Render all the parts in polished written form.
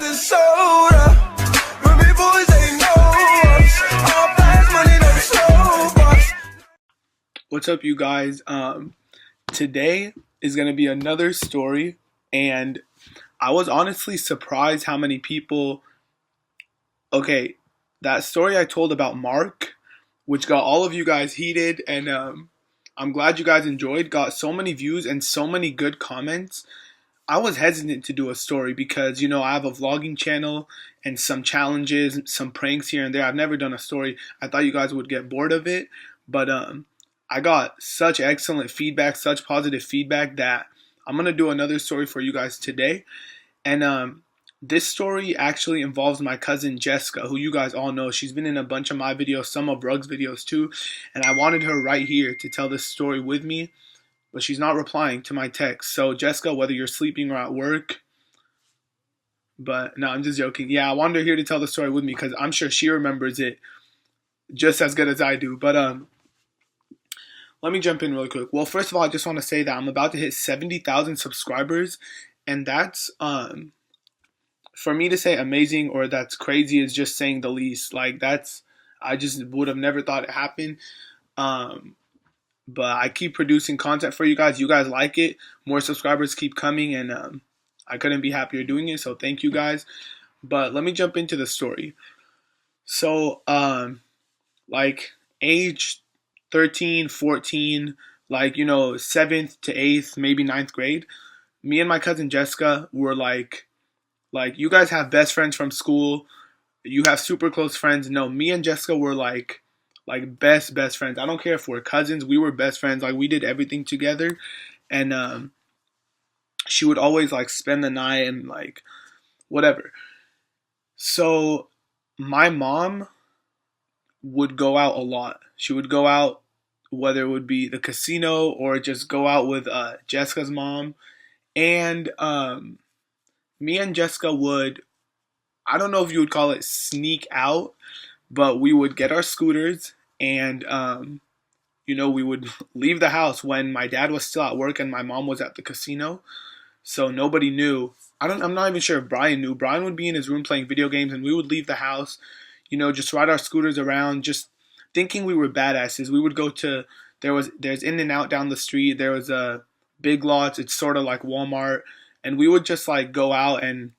the soda. When we boys ain't know us. All fast money, no slow us. What's up, you guys? Today is gonna be another story, and I was honestly surprised how many people. Okay, that story I told about Mark, which got all of you guys heated, and I'm glad you guys enjoyed. Got so many views and so many good comments. I was hesitant to do a story because, I have a vlogging channel and some challenges, some pranks here and there. I've never done a story. I thought you guys would get bored of it, but I got such excellent feedback, such positive feedback that I'm going to do another story for you guys today. And this story actually involves my cousin Jessica, who you guys all know. She's been in a bunch of my videos, some of Rug's videos too, and I wanted her right here to tell this story with me. But she's not replying to my text. So Jessica, whether you're sleeping or at work, but no, I'm just joking. Yeah, I wanted her here to tell the story with me because I'm sure she remembers it just as good as I do. But let me jump in really quick. Well, first of all, I just want to say that I'm about to hit 70,000 subscribers, and that's for me to say amazing or that's crazy is just saying the least. Like I just would have never thought it happened. But I keep producing content for you guys. You guys like it. More subscribers keep coming, and I couldn't be happier doing it. So thank you guys. But let me jump into the story. So, like age 13, 14, 7th to 8th, maybe 9th grade, me and my cousin Jessica were like you guys have best friends from school. You have super close friends. No, me and Jessica were like best friends. I don't care if we're cousins. We were best friends. Like we did everything together, and she would always spend the night and whatever. So my mom would go out a lot. She would go out, whether it would be the casino or just go out with Jessica's mom, and me and Jessica would, I don't know if you would call it sneak out, but we would get our scooters and, we would leave the house when my dad was still at work and my mom was at the casino. So nobody knew. I'm not even sure if Brian knew. Brian would be in his room playing video games and we would leave the house, just ride our scooters around, just thinking we were badasses. We would go to, there's In-N-Out down the street. There was a Big Lots. It's sort of like Walmart. And we would just go out, and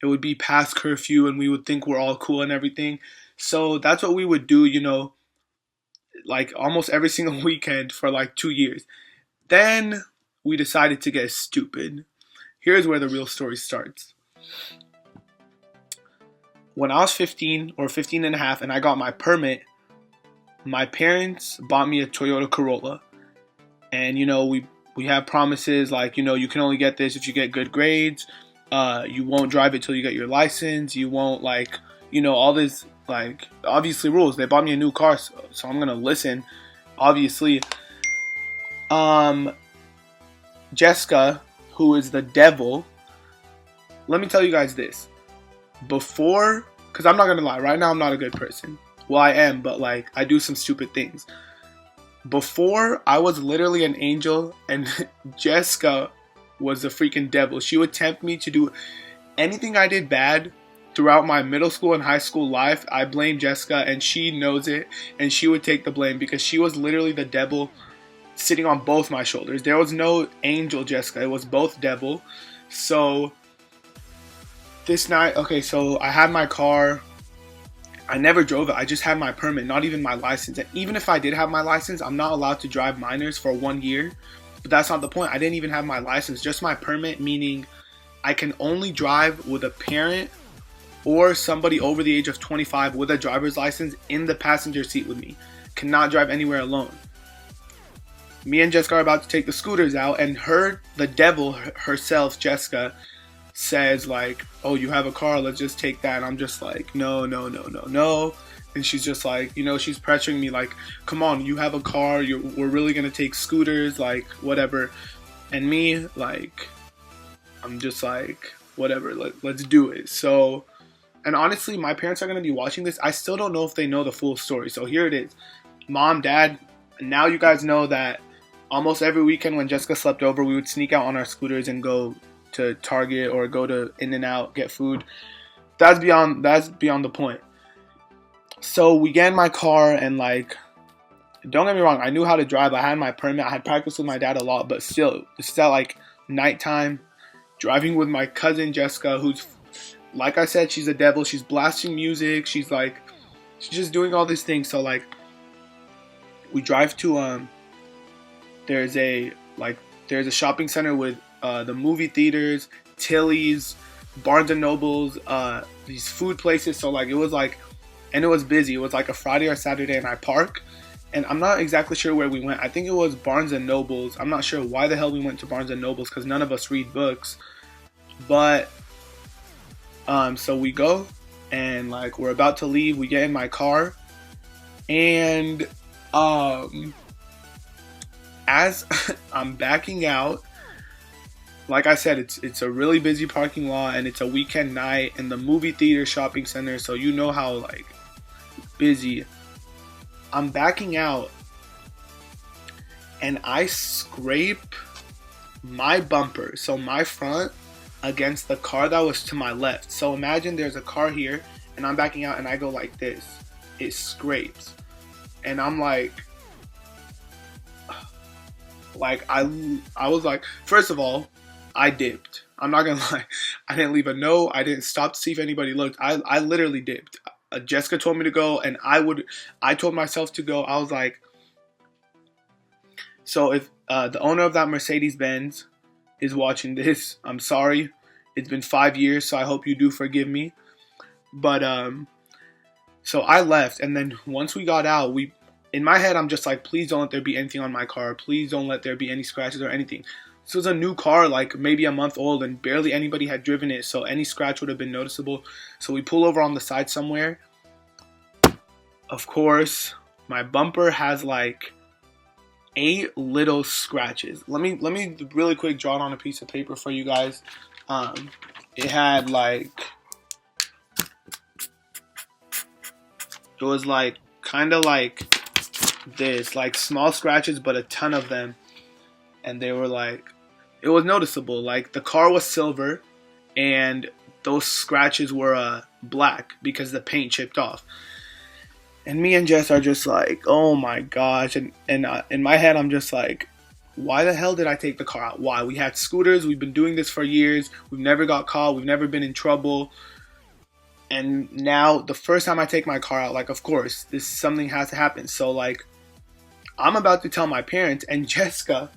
it would be past curfew and we would think we're all cool and everything. So that's what we would do, almost every single weekend for 2 years. Then we decided to get stupid. Here's where the real story starts. When I was 15 or 15 and a half and I got my permit, my parents bought me a Toyota Corolla. And, we have promises you can only get this if you get good grades. You won't drive it till you get your license. You won't all this obviously rules. They bought me a new car, so I'm gonna listen. Obviously, Jessica, who is the devil. Let me tell you guys this. Before, because I'm not gonna lie, right now I'm not a good person. Well, I am, but I do some stupid things. Before, I was literally an angel, and Jessica was the freaking devil. She would tempt me to do anything I did bad throughout my middle school and high school life. I blame Jessica, and she knows it, and she would take the blame because she was literally the devil sitting on both my shoulders. There was no angel Jessica. It was both devil. So this night, okay, so I had my car. I never drove it. I just had my permit, not even my license. And even if I did have my license, I'm not allowed to drive minors for 1 year. But that's not the point. I didn't even have my license, just my permit, meaning I can only drive with a parent or somebody over the age of 25 with a driver's license in the passenger seat with me. Cannot drive anywhere alone. Me and Jessica are about to take the scooters out, and the devil herself, Jessica, says oh, you have a car, let's just take that. And I'm just no. And she's just she's pressuring me come on, you have a car, we're really gonna take scooters, whatever. And me, I'm just whatever, let's do it. So, and honestly, my parents are gonna be watching this. I still don't know if they know the full story. So here it is. Mom, Dad, now you guys know that almost every weekend when Jessica slept over, we would sneak out on our scooters and go to Target or go to In-N-Out, get food. That's beyond the point. So we get in my car and like, don't get me wrong, I knew how to drive. I had my permit. I had practiced with my dad a lot, but still, it's at like nighttime, driving with my cousin Jessica, who's, like I said, she's a devil. She's blasting music. She's just doing all these things. So like, we drive to there's a shopping center with the movie theaters, Tilly's, Barnes and Nobles, these food places. So like, it was busy. It was like a Friday or Saturday, and I park. And I'm not exactly sure where we went. I think it was Barnes and Nobles. I'm not sure why the hell we went to Barnes and Nobles, because none of us read books. But so we go, and like, we're about to leave. We get in my car, and as I'm backing out, like I said, it's a really busy parking lot, and it's a weekend night in the movie theater shopping center, so you know how like busy. I'm backing out, and I scrape my bumper, so my front, against the car that was to my left. So imagine there's a car here, and I'm backing out, and I go like this. It scrapes, and I'm like I was like, first of all, I dipped. I'm not gonna lie. I didn't leave a note. I didn't stop to see if anybody looked. I literally dipped. Jessica told me to go, and I told myself to go. I was like, so if the owner of that Mercedes-Benz is watching this, I'm sorry. It's been 5 years, so I hope you do forgive me. But so I left, and then once we got out, in my head, I'm just like, please don't let there be anything on my car. Please don't let there be any scratches or anything. This was a new car, like maybe a month old, and barely anybody had driven it, so any scratch would have been noticeable. So we pull over on the side somewhere. Of course, my bumper has like 8 little scratches. Let me really quick draw it on a piece of paper for you guys. It had like, it was like kind of like this, like small scratches, but a ton of them, and they were like, it was noticeable. Like the car was silver, and those scratches were black because the paint chipped off. And me and Jess are just like, oh my gosh. And in my head, I'm just like, why the hell did I take the car out? Why? We had scooters. We've been doing this for years. We've never got caught. We've never been in trouble. And now the first time I take my car out, like, of course, something has to happen. So like, I'm about to tell my parents, and Jessica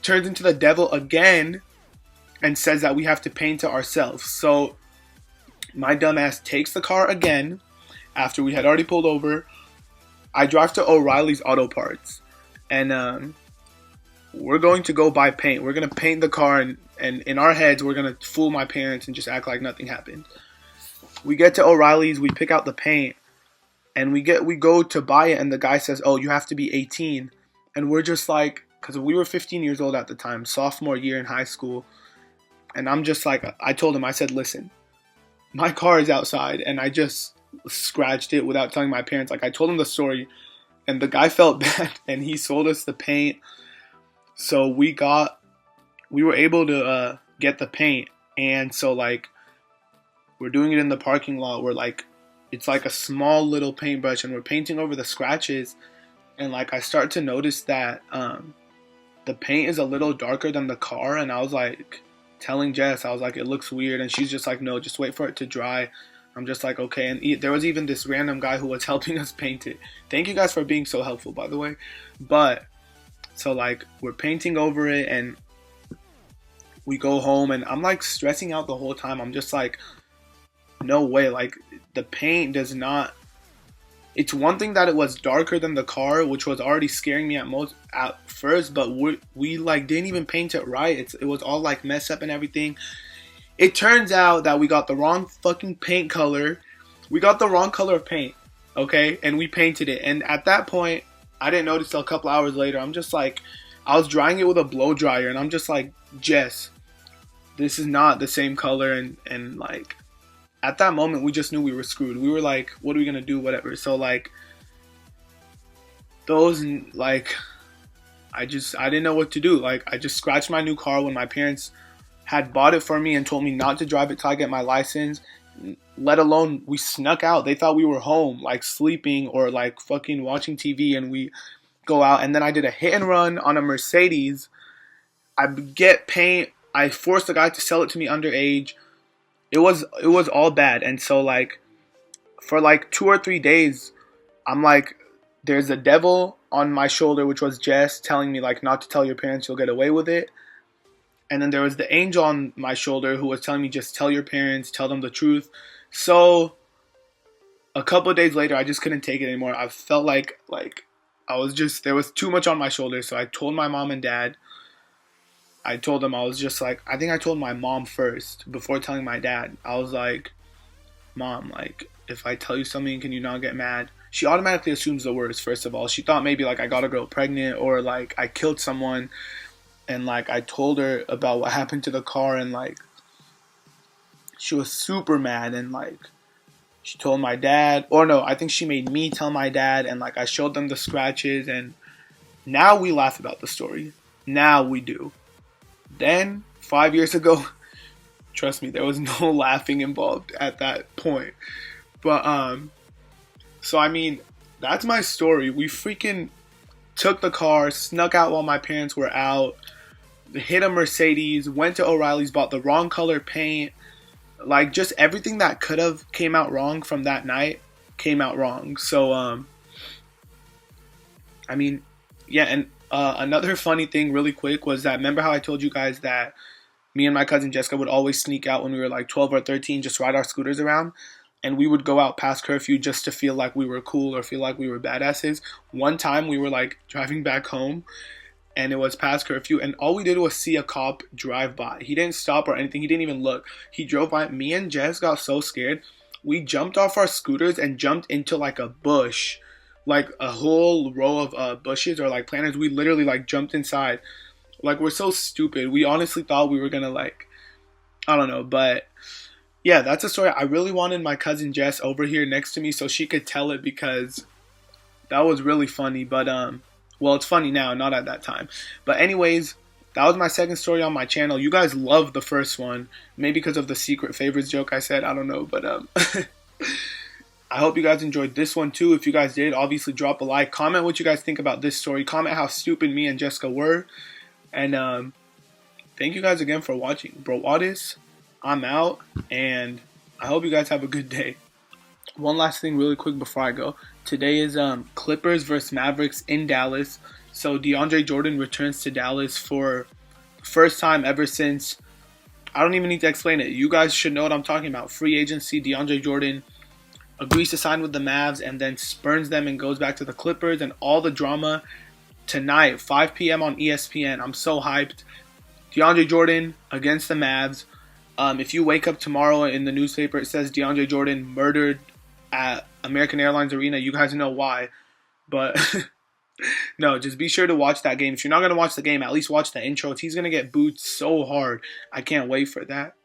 turns into the devil again and says that we have to paint it ourselves. So my dumbass takes the car again. After we had already pulled over, I drive to O'Reilly's Auto Parts, and we're going to go buy paint. We're going to paint the car, and in our heads, we're going to fool my parents and just act like nothing happened. We get to O'Reilly's, we pick out the paint, and we go to buy it, and the guy says, oh, you have to be 18. And we're just like, because we were 15 years old at the time, sophomore year in high school, and I'm just like, I told him, I said, listen, my car is outside, and I just scratched it without telling my parents. Like, I told him the story, and the guy felt bad, and he sold us the paint. So we were able to get the paint, and so like, we're doing it in the parking lot. We're like, it's like a small little paintbrush, and we're painting over the scratches, and like, I start to notice that the paint is a little darker than the car, and I was like telling Jess, I was like, it looks weird, and she's just like, no, just wait for it to dry. I'm just like, okay. And there was even this random guy who was helping us paint it. Thank you guys for being so helpful, by the way. But so like, we're painting over it, and we go home, and I'm like stressing out the whole time. I'm just like, no way. Like, the paint does not, it's one thing that it was darker than the car, which was already scaring me at first, but we like didn't even paint it right. It was all like messed up and everything. It turns out that we got the wrong fucking paint color. We got the wrong color of paint, okay? And we painted it. And at that point, I didn't notice till a couple hours later. I'm just like, I was drying it with a blow dryer, and I'm just like, Jess, this is not the same color. And like, at that moment, we just knew we were screwed. We were like, what are we gonna do? Whatever. So like, those, like, I didn't know what to do. Like, I just scratched my new car when my parents had bought it for me and told me not to drive it till I get my license. Let alone we snuck out. They thought we were home, like sleeping or like fucking watching TV, and we go out. And then I did a hit and run on a Mercedes. I get paint. I forced the guy to sell it to me underage. It was all bad. And so like for like 2 or 3 days, I'm like, there's a devil on my shoulder, which was Jess telling me like not to tell your parents, you'll get away with it. And then there was the angel on my shoulder who was telling me just tell your parents, tell them the truth. So a couple of days later, I just couldn't take it anymore. I felt like I was just, there was too much on my shoulders. So I told my mom and dad. I told them, I was just like, I think I told my mom first before telling my dad. I was like, Mom, like, if I tell you something, can you not get mad? She automatically assumes the worst, first of all. She thought maybe like I got a girl pregnant or like I killed someone. And like I told her about what happened to the car, and like she was super mad, and like she told my dad, or no, I think she made me tell my dad, and like I showed them the scratches, and now we laugh about the story. Now we do. Then 5 years ago, trust me, there was no laughing involved at that point. But so I mean, that's my story. We freaking took the car, snuck out while my parents were out, hit a Mercedes, went to O'Reilly's, bought the wrong color paint. Like, just everything that could have came out wrong from that night came out wrong. So, I mean, yeah, and another funny thing really quick was that, remember how I told you guys that me and my cousin Jessica would always sneak out when we were like 12 or 13, just ride our scooters around? And we would go out past curfew just to feel like we were cool or feel like we were badasses. One time we were like driving back home, and it was past curfew, and all we did was see a cop drive by. He didn't stop or anything. He didn't even look. He drove by. Me and Jess got so scared. We jumped off our scooters and jumped into like a bush, like a whole row of bushes or like planters. We literally like jumped inside. Like, we're so stupid. We honestly thought we were gonna like, I don't know, but yeah, that's a story. I really wanted my cousin Jess over here next to me so she could tell it, because that was really funny. But well, it's funny now, not at that time. But anyways, that was my second story on my channel. You guys loved the first one, maybe because of the secret favorites joke I said. I don't know, but I hope you guys enjoyed this one too. If you guys did, obviously drop a like. Comment what you guys think about this story. Comment how stupid me and Jessica were. And thank you guys again for watching. Bro, Audis, I'm out, and I hope you guys have a good day. One last thing really quick before I go. Today is Clippers versus Mavericks in Dallas. So DeAndre Jordan returns to Dallas for the first time ever since, I don't even need to explain it. You guys should know what I'm talking about. Free agency. DeAndre Jordan agrees to sign with the Mavs and then spurns them and goes back to the Clippers, and all the drama tonight, 5 p.m. on ESPN. I'm so hyped. DeAndre Jordan against the Mavs. If you wake up tomorrow in the newspaper, it says DeAndre Jordan murdered at American Airlines Arena. You guys know why. But no, just be sure to watch that game. If you're not going to watch the game, at least watch the intro. He's going to get booed so hard. I can't wait for that.